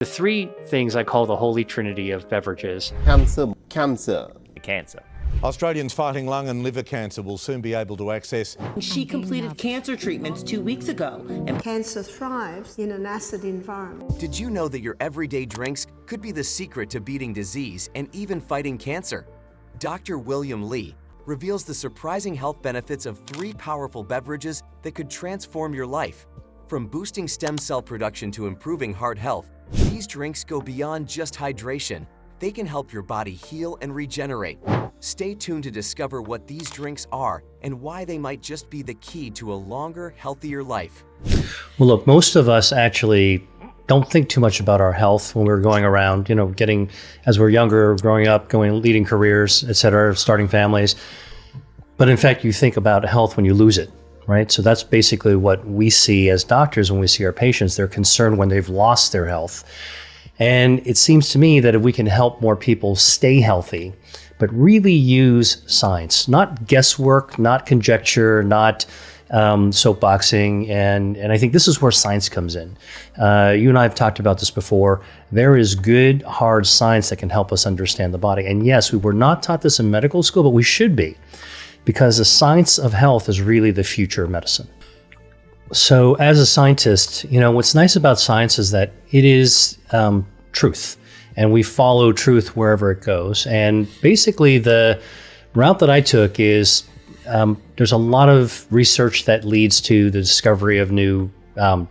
The three things I call the holy trinity of beverages. Cancer. Australians fighting lung and liver cancer will soon be able to access. She completed cancer treatments 2 weeks ago. Cancer thrives in an acid environment. Did you know that your everyday drinks could be the secret to beating disease and even fighting cancer? Dr. William Li reveals the surprising health benefits of 3 powerful beverages that could transform your life. From boosting stem cell production to improving heart health, these drinks go beyond just hydration. They can help your body heal and regenerate. Stay tuned to discover what these drinks are and why they might just be the key to a longer, healthier life. Well, look, most of us actually don't think too much about our health when we're going around, as we're younger, growing up, leading careers, et cetera, starting families. But in fact, you think about health when you lose it, right? So that's basically what we see as doctors when we see our patients. They're concerned when they've lost their health. And it seems to me that if we can help more people stay healthy, but really use science, not guesswork, not conjecture, not soapboxing. And I think this is where science comes in. You and I have talked about this before. There is good, hard science that can help us understand the body. And yes, we were not taught this in medical school, but we should be, because the science of health is really the future of medicine. So as a scientist, what's nice about science is that it is truth, and we follow truth wherever it goes. And basically the route that I took is there's a lot of research that leads to the discovery of new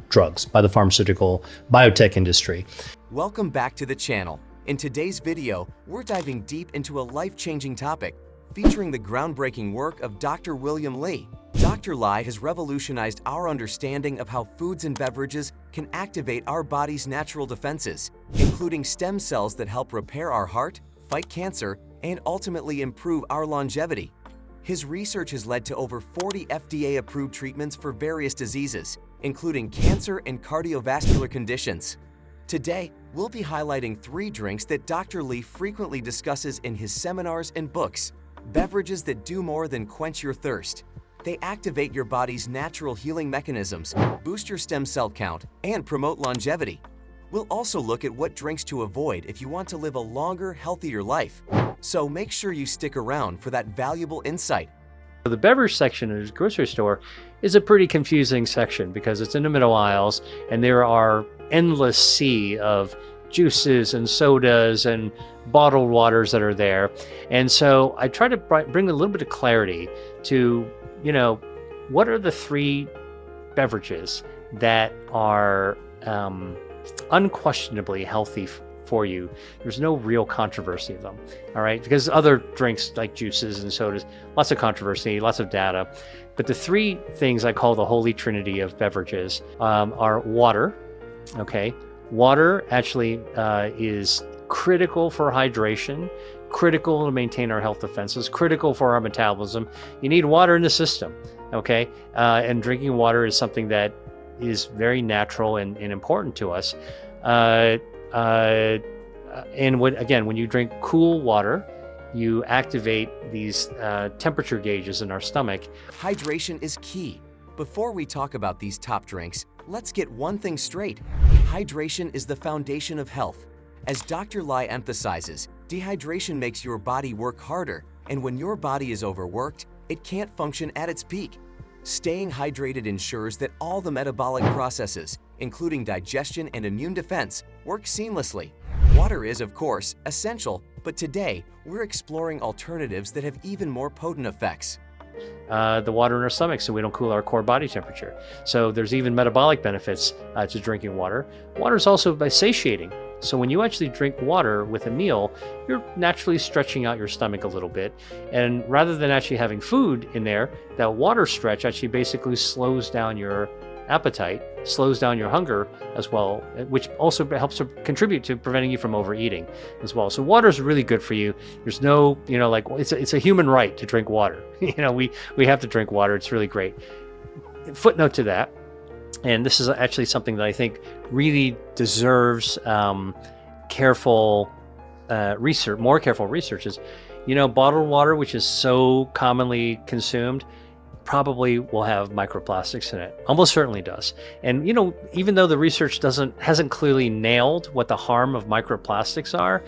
drugs by the pharmaceutical biotech industry. Welcome back to the channel. In today's video, we're diving deep into a life-changing topic featuring the groundbreaking work of Dr. William Li. Dr. Li has revolutionized our understanding of how foods and beverages can activate our body's natural defenses, including stem cells that help repair our heart, fight cancer, and ultimately improve our longevity. His research has led to over 40 FDA-approved treatments for various diseases, including cancer and cardiovascular conditions. Today, we'll be highlighting 3 drinks that Dr. Li frequently discusses in his seminars and books, beverages that do more than quench your thirst. They activate your body's natural healing mechanisms, boost your stem cell count, and promote longevity. We'll also look at what drinks to avoid if you want to live a longer, healthier life. So make sure you stick around for that valuable insight. The beverage section of the grocery store is a pretty confusing section because it's in the middle aisles and there are endless sea of juices and sodas and bottled waters that are there. And so I try to bring a little bit of clarity to, what are the 3 beverages that are unquestionably healthy for you. There's no real controversy of them, all right? Because other drinks like juices and sodas, lots of controversy, lots of data. But the 3 things I call the holy trinity of beverages are water, okay? Water actually is critical for hydration, critical to maintain our health defenses, critical for our metabolism. You need water in the system, okay? And drinking water is something that is very natural and important to us. And when you drink cool water, you activate these temperature gauges in our stomach. Hydration is key. Before we talk about these top drinks, let's get one thing straight. Hydration is the foundation of health. As Dr. Li emphasizes, dehydration makes your body work harder, and when your body is overworked, it can't function at its peak. Staying hydrated ensures that all the metabolic processes, including digestion and immune defense, work seamlessly. Water is, of course, essential, but today, we're exploring alternatives that have even more potent effects. The water in our stomach so we don't cool our core body temperature. So there's even metabolic benefits to drinking water. Water is also satiating. So when you actually drink water with a meal, you're naturally stretching out your stomach a little bit. And rather than actually having food in there, that water stretch actually basically slows down your appetite, slows down your hunger as well, which also helps to contribute to preventing you from overeating as well. So water is really good for you. There's no, it's a human right to drink water. We have to drink water. It's really great. Footnote to that, and this is actually something that I think really deserves careful research, more careful research is, bottled water, which is so commonly consumed, probably will have microplastics in it. Almost certainly does. And even though the research hasn't clearly nailed what the harm of microplastics are,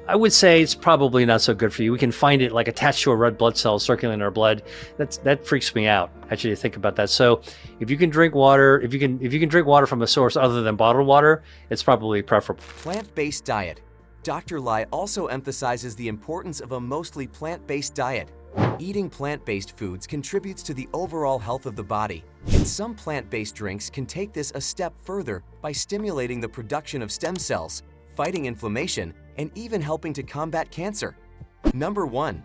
I would say it's probably not so good for you. We can find it like attached to a red blood cell circulating in our blood. That freaks me out actually to think about that. So if you can drink water, if you can drink water from a source other than bottled water, it's probably preferable. Plant-based diet. Dr. Lai also emphasizes the importance of a mostly plant-based diet. Eating plant-based foods contributes to the overall health of the body, and some plant-based drinks can take this a step further by stimulating the production of stem cells, fighting inflammation, and even helping to combat cancer. Number 1.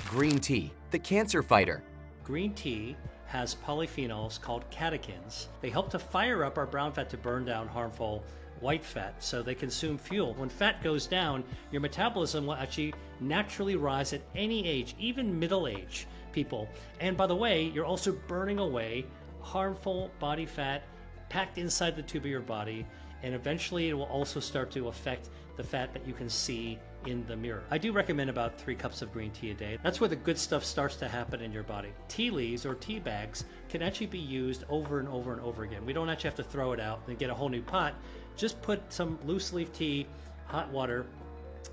Green tea, the cancer fighter. Green tea has polyphenols called catechins. They help to fire up our brown fat to burn down harmful white fat, so they consume fuel. When fat goes down, your metabolism will actually naturally rise at any age, even middle-aged people. And by the way, you're also burning away harmful body fat packed inside the tube of your body, and eventually it will also start to affect the fat that you can see in the mirror. I do recommend about 3 cups of green tea a day. That's where the good stuff starts to happen in your body. Tea leaves or tea bags can actually be used over and over and over again. We don't actually have to throw it out and get a whole new pot. Just put some loose leaf tea, hot water,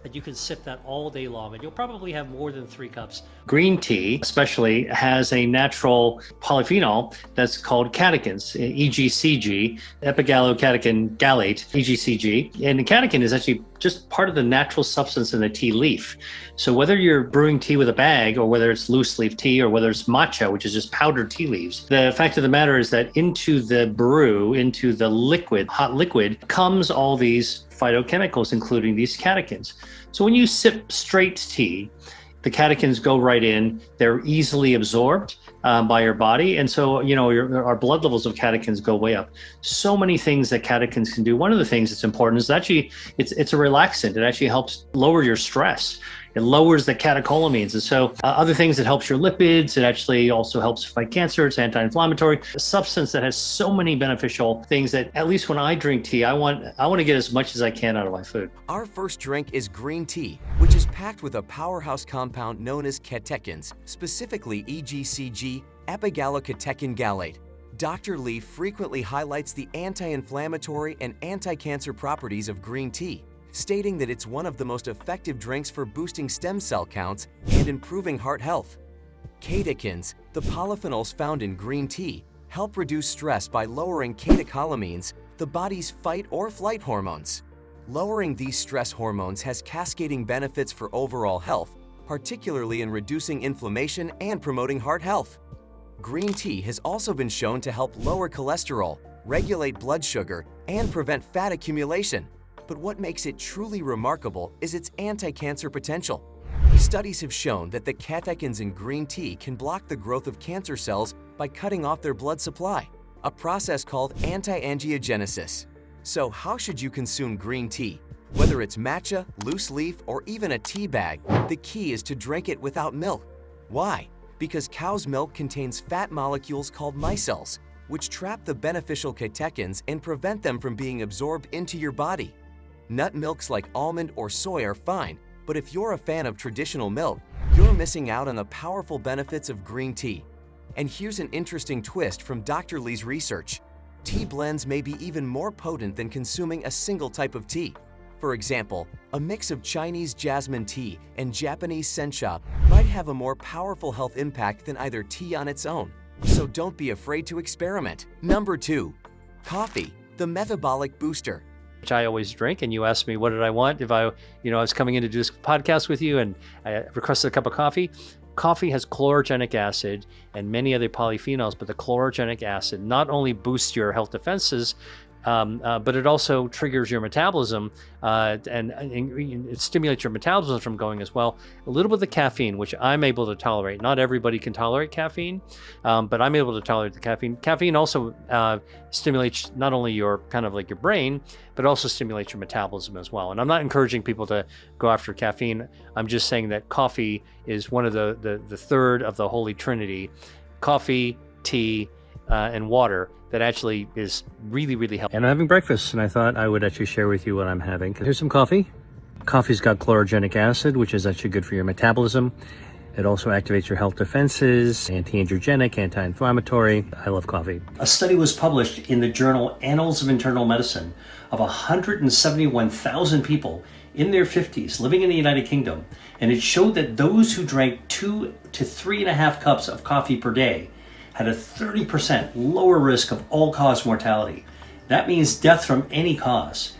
and you can sip that all day long, and you'll probably have more than 3 cups. Green tea especially has a natural polyphenol that's called catechins, EGCG, epigallocatechin gallate, EGCG. And the catechin is actually just part of the natural substance in the tea leaf. So whether you're brewing tea with a bag, or whether it's loose leaf tea, or whether it's matcha, which is just powdered tea leaves, the fact of the matter is that into the brew, into the liquid, hot liquid, comes all these phytochemicals, including these catechins. So when you sip straight tea, the catechins go right in. They're easily absorbed by your body. And so, our blood levels of catechins go way up. So many things that catechins can do. One of the things that's important is actually it's a relaxant. It actually helps lower your stress. It lowers the catecholamines. And so other things, it helps your lipids. It actually also helps fight cancer. It's anti-inflammatory. A substance that has so many beneficial things that, at least when I drink tea, I want to get as much as I can out of my food. Our first drink is green tea, which is packed with a powerhouse compound known as catechins, specifically EGCG, epigallocatechin gallate. Dr. Lee frequently highlights the anti-inflammatory and anti-cancer properties of green tea, stating that it's one of the most effective drinks for boosting stem cell counts and improving heart health. Catechins, the polyphenols found in green tea, help reduce stress by lowering catecholamines, the body's fight or flight hormones. Lowering these stress hormones has cascading benefits for overall health, particularly in reducing inflammation and promoting heart health. Green tea has also been shown to help lower cholesterol, regulate blood sugar, and prevent fat accumulation. But what makes it truly remarkable is its anti-cancer potential. Studies have shown that the catechins in green tea can block the growth of cancer cells by cutting off their blood supply, a process called anti-angiogenesis. So how should you consume green tea? Whether it's matcha, loose leaf, or even a tea bag, the key is to drink it without milk. Why? Because cow's milk contains fat molecules called micelles, which trap the beneficial catechins and prevent them from being absorbed into your body. Nut milks like almond or soy are fine, but if you're a fan of traditional milk, you're missing out on the powerful benefits of green tea. And here's an interesting twist from Dr. Lee's research. Tea blends may be even more potent than consuming a single type of tea. For example, a mix of Chinese jasmine tea and Japanese sencha might have a more powerful health impact than either tea on its own. So don't be afraid to experiment. Number 2. Coffee, the metabolic booster. Which I always drink, and you asked me what did I want if I was coming in to do this podcast with you, and I requested a cup of coffee. Coffee has chlorogenic acid and many other polyphenols, but the chlorogenic acid not only boosts your health defenses, but it also triggers your metabolism and it stimulates your metabolism from going as well. A little bit of the caffeine, which I'm able to tolerate. Not everybody can tolerate caffeine, but I'm able to tolerate the caffeine. Caffeine also stimulates not only your your brain, but also stimulates your metabolism as well. And I'm not encouraging people to go after caffeine. I'm just saying that coffee is one of the third of the Holy Trinity: coffee, tea, and water. That actually is really, really helpful. And I'm having breakfast, and I thought I would actually share with you what I'm having. Here's some coffee. Coffee's got chlorogenic acid, which is actually good for your metabolism. It also activates your health defenses, anti-androgenic, anti-inflammatory. I love coffee. A study was published in the journal Annals of Internal Medicine of 171,000 people in their 50s living in the United Kingdom, and it showed that those who drank 2 to 3.5 cups of coffee per day had a 30% lower risk of all-cause mortality. That means death from any cause.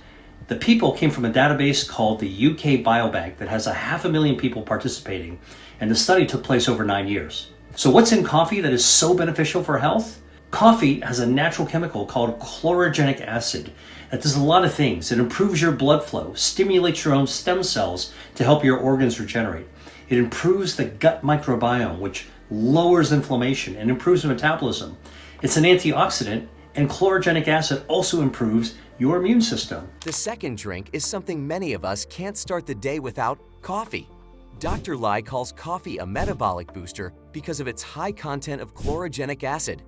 The people came from a database called the UK Biobank that has 500,000 people participating, and the study took place over 9 years. So what's in coffee that is so beneficial for health? Coffee has a natural chemical called chlorogenic acid that does a lot of things. It improves your blood flow, stimulates your own stem cells to help your organs regenerate. It improves the gut microbiome, which lowers inflammation and improves metabolism. It's an antioxidant, and chlorogenic acid also improves your immune system. The second drink is something many of us can't start the day without: coffee. Dr. Lai calls coffee a metabolic booster because of its high content of chlorogenic acid.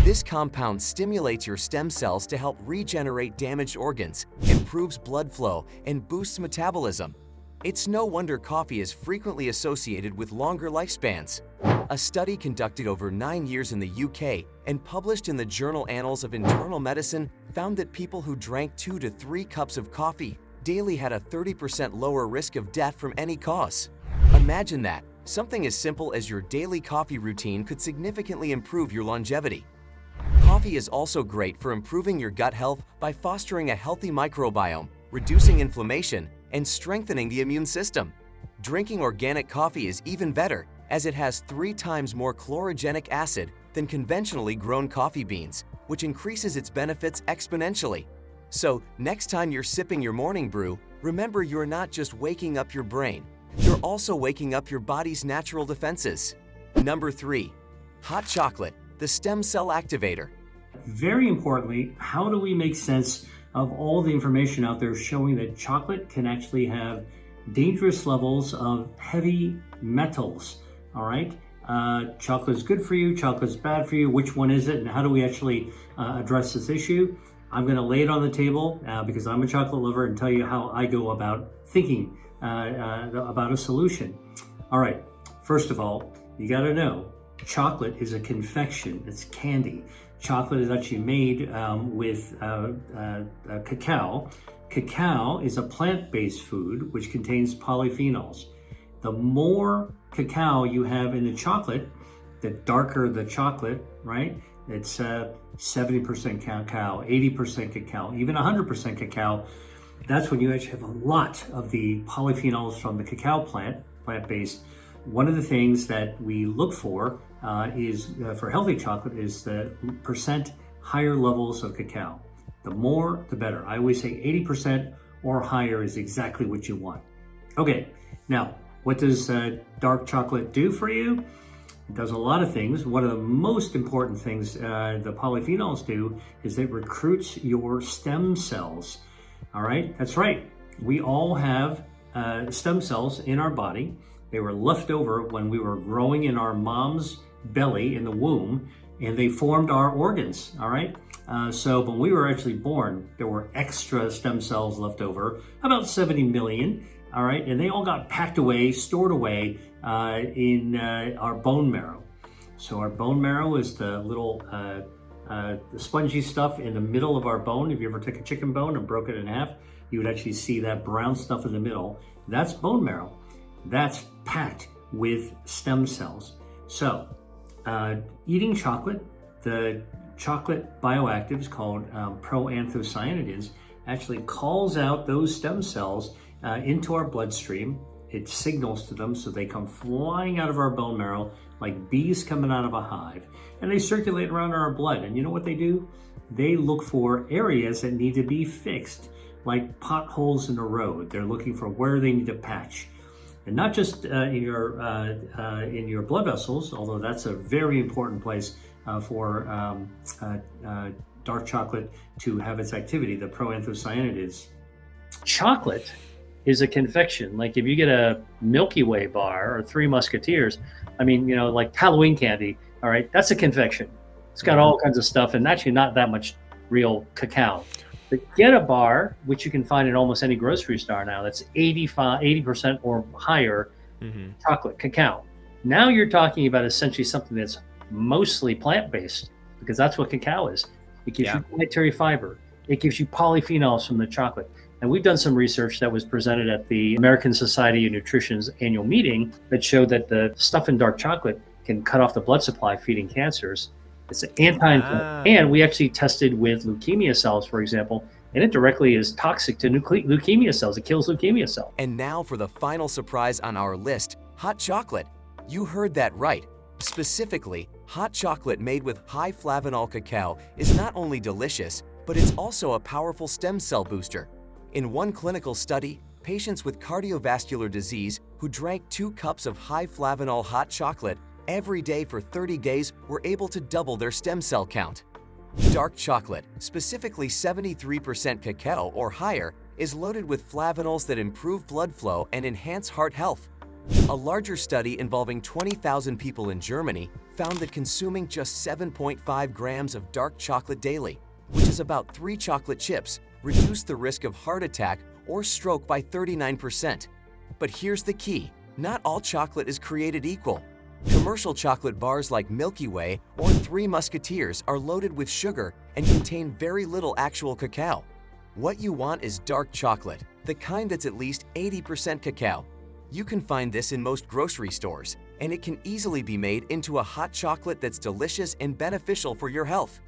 This compound stimulates your stem cells to help regenerate damaged organs, improves blood flow, and boosts metabolism. It's no wonder coffee is frequently associated with longer lifespans. A study conducted over 9 years in the UK and published in the journal Annals of Internal Medicine found that people who drank 2 to 3 cups of coffee daily had a 30% lower risk of death from any cause. Imagine that. Something as simple as your daily coffee routine could significantly improve your longevity. Coffee is also great for improving your gut health by fostering a healthy microbiome, reducing inflammation, and strengthening the immune system. Drinking organic coffee is even better, as it has 3 times more chlorogenic acid than conventionally grown coffee beans, which increases its benefits exponentially. So, next time you're sipping your morning brew, remember you're not just waking up your brain, you're also waking up your body's natural defenses. Number 3. Hot chocolate, the stem cell activator. Very importantly, how do we make sense of all the information out there showing that chocolate can actually have dangerous levels of heavy metals? All right, chocolate is good for you, chocolate is bad for you. Which one is it, and how do we actually address this issue? I'm going to lay it on the table because I'm a chocolate lover and tell you how I go about thinking about a solution. All right, first of all, you got to know chocolate is a confection. It's candy. Chocolate is actually made with cacao. Cacao is a plant-based food which contains polyphenols. The more cacao you have in the chocolate, the darker the chocolate, right? It's 70% cacao, 80% cacao, even 100% cacao. That's when you actually have a lot of the polyphenols from the cacao plant-based. One of the things that we look for for healthy chocolate is the percent higher levels of cacao. The more, the better. I always say 80% or higher is exactly what you want. Okay, now, what does dark chocolate do for you? It does a lot of things. One of the most important things the polyphenols do is it recruits your stem cells. All right, that's right. We all have stem cells in our body. They were left over when we were growing in our mom's belly in the womb, and they formed our organs, all right? So when we were actually born, there were extra stem cells left over, about 70 million, all right? And they all got packed away, stored away in our bone marrow. So our bone marrow is the little the spongy stuff in the middle of our bone. If you ever took a chicken bone and broke it in half, you would actually see that brown stuff in the middle. That's bone marrow. That's packed with stem cells. So eating chocolate, the chocolate bioactives called proanthocyanidins actually calls out those stem cells into our bloodstream. It signals to them so they come flying out of our bone marrow like bees coming out of a hive, and they circulate around our blood. And you know what they do? They look for areas that need to be fixed, like potholes in the road. They're looking for where they need to patch. And not just in your blood vessels, although that's a very important place for dark chocolate to have its activity, the proanthocyanidins. Chocolate is a confection. Like if you get a Milky Way bar or Three Musketeers, I mean, you know, like Halloween candy, all right, that's a confection. It's got all kinds of stuff and actually not that much real cacao. But get a bar, which you can find in almost any grocery store now, that's 80% or higher chocolate, cacao. Now you're talking about essentially something that's mostly plant-based, because that's what cacao is. It gives you dietary fiber. It gives you polyphenols from the chocolate. And we've done some research that was presented at the American Society of Nutrition's annual meeting that showed that the stuff in dark chocolate can cut off the blood supply feeding cancers. It's an anti-inflammatory. And we actually tested with leukemia cells, for example, and it directly is toxic to leukemia cells. It kills leukemia cells. And now for the final surprise on our list, hot chocolate. You heard that right. Specifically, hot chocolate made with high flavanol cacao is not only delicious, but it's also a powerful stem cell booster. In one clinical study, patients with cardiovascular disease who drank 2 cups of high flavanol hot chocolate every day for 30 days were able to double their stem cell count. Dark chocolate, specifically 73% cacao or higher, is loaded with flavanols that improve blood flow and enhance heart health. A larger study involving 20,000 people in Germany found that consuming just 7.5 grams of dark chocolate daily, which is about 3 chocolate chips, reduced the risk of heart attack or stroke by 39%. But here's the key: not all chocolate is created equal. Commercial chocolate bars like Milky Way or Three Musketeers are loaded with sugar and contain very little actual cacao. What you want is dark chocolate, the kind that's at least 80% cacao. You can find this in most grocery stores, and it can easily be made into a hot chocolate that's delicious and beneficial for your health.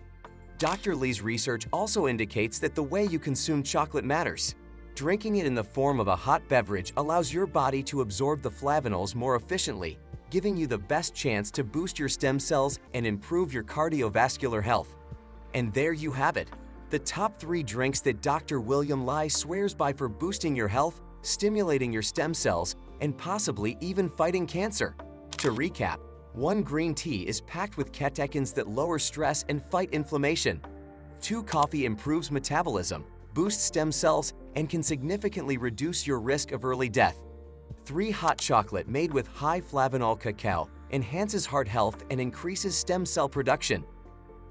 Dr. Lee's research also indicates that the way you consume chocolate matters. Drinking it in the form of a hot beverage allows your body to absorb the flavanols more efficiently, giving you the best chance to boost your stem cells and improve your cardiovascular health. And there you have it, the top 3 drinks that Dr. William Li swears by for boosting your health, stimulating your stem cells, and possibly even fighting cancer. To recap, 1 green tea is packed with catechins that lower stress and fight inflammation. 2 coffee improves metabolism, boosts stem cells, and can significantly reduce your risk of early death. 3 hot chocolate made with high flavanol cacao enhances heart health and increases stem cell production.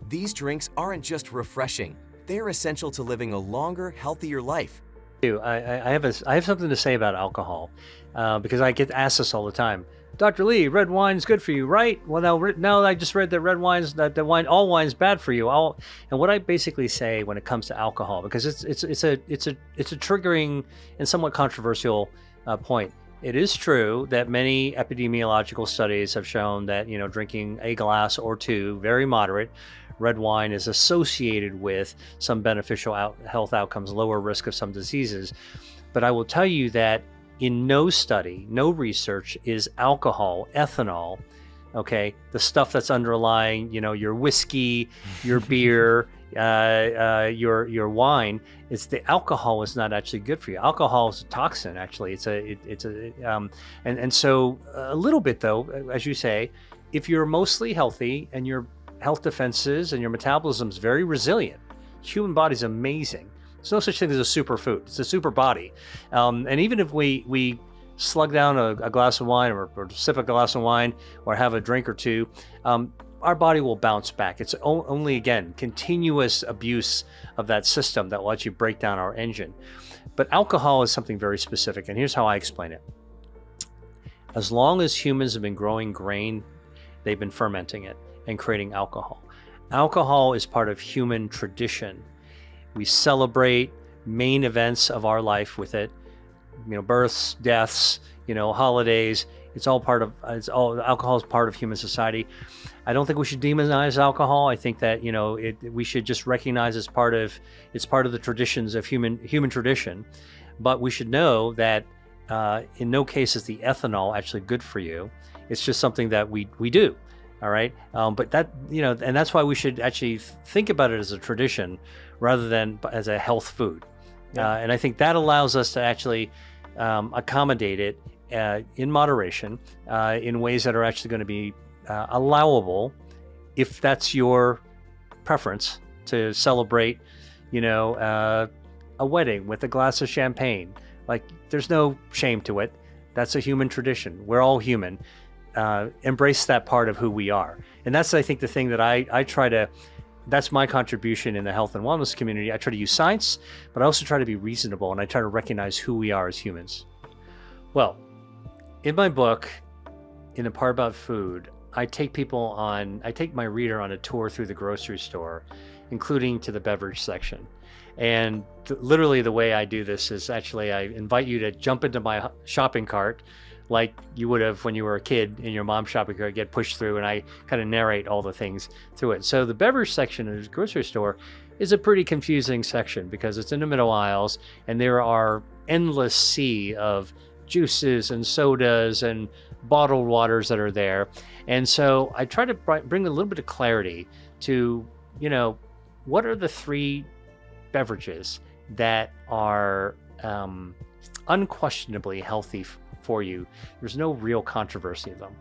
These drinks aren't just refreshing, they're essential to living a longer, healthier life. I have something to say about alcohol, because I get asked this all the time. Dr. Lee, red wine's good for you, right? Well, now I just read that all wine's bad for you. And what I basically say when it comes to alcohol, because it's a triggering and somewhat controversial point. It is true that many epidemiological studies have shown that, drinking a glass or 2, very moderate, red wine is associated with some beneficial health outcomes, lower risk of some diseases. But I will tell you that in no study, no research is alcohol, ethanol, okay, the stuff that's underlying, your whiskey, your beer, your wine. It's the alcohol is not actually good for you. Alcohol is a toxin, actually. And so a little bit though, as you say, if you're mostly healthy and your health defenses and your metabolism is very resilient, human body's amazing. There's no such thing as a superfood. It's a super body. And even if we slug down a glass of wine or sip a glass of wine or have a drink or 2, our body will bounce back. It's only, again, continuous abuse of that system that lets you break down our engine. But alcohol is something very specific, and here's how I explain it. As long as humans have been growing grain, they've been fermenting it and creating alcohol. Alcohol is part of human tradition. We celebrate main events of our life with it, births, deaths, holidays. Alcohol is part of human society. I don't think we should demonize alcohol. I think that we should just recognize it's part of the traditions of human tradition. But we should know that in no case is the ethanol actually good for you. It's just something that we do. All right, but that and that's why we should actually think about it as a tradition rather than as a health food. And I think that allows us to actually accommodate it in moderation, in ways that are actually going to be allowable, if that's your preference, to celebrate, a wedding with a glass of champagne. Like, there's no shame to it. That's a human tradition. We're all human. Embrace that part of who we are. And that's, I think, the thing that I try to, that's my contribution in the health and wellness community. I try to use science, but I also try to be reasonable, and I try to recognize who we are as humans. Well, in my book, in the part about food, I take my reader on a tour through the grocery store, including to the beverage section. And literally the way I do this is actually I invite you to jump into my shopping cart like you would have when you were a kid in your mom's shopping cart, get pushed through, and I kind of narrate all the things through it. So the beverage section of the grocery store is a pretty confusing section because it's in the middle aisles and there are endless sea of juices and sodas and bottled waters that are there. And so I try to bring a little bit of clarity to, what are the 3 beverages that are unquestionably healthy for you. There's no real controversy of them.